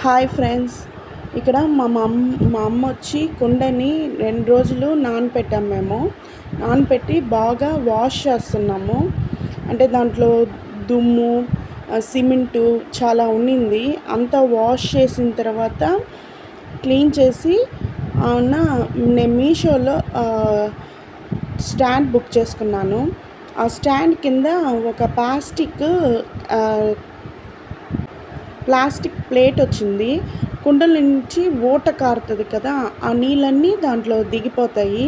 Hi friends, ఇక్కడ మా అమ్మ వచ్చి కుండని 2 రోజులు నానపెట్టాము. మేము నానపెట్టి బాగా వాష్ చేస్తున్నాము. అంటే దాంట్లో దుమ్ము, సిమెంటు చాలా ఉండింది. అంతా వాష్ చేసిన తర్వాత క్లీన్ చేసి నేను మీషోలో స్టాండ్ బుక్ చేసుకున్నాను. ఆ స్టాండ్ కింద ఒక ప్లాస్టిక్ ప్లేట్ వచ్చింది. కుండల నుంచి ఊట కారుతుంది కదా, ఆ నీళ్ళన్నీ దాంట్లో దిగిపోతాయి.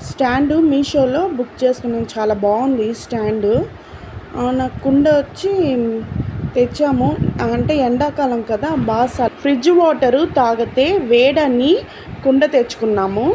స్టాండు మీషోలో బుక్ చేసుకున్నాను. చాలా బాగుంది స్టాండు. నాకు కుండ వచ్చి తెచ్చాము. అంటే ఎండాకాలం కదా, బాగా ఫ్రిడ్జ్ వాటరు తాగితే వేడని కుండ తెచ్చుకున్నాము.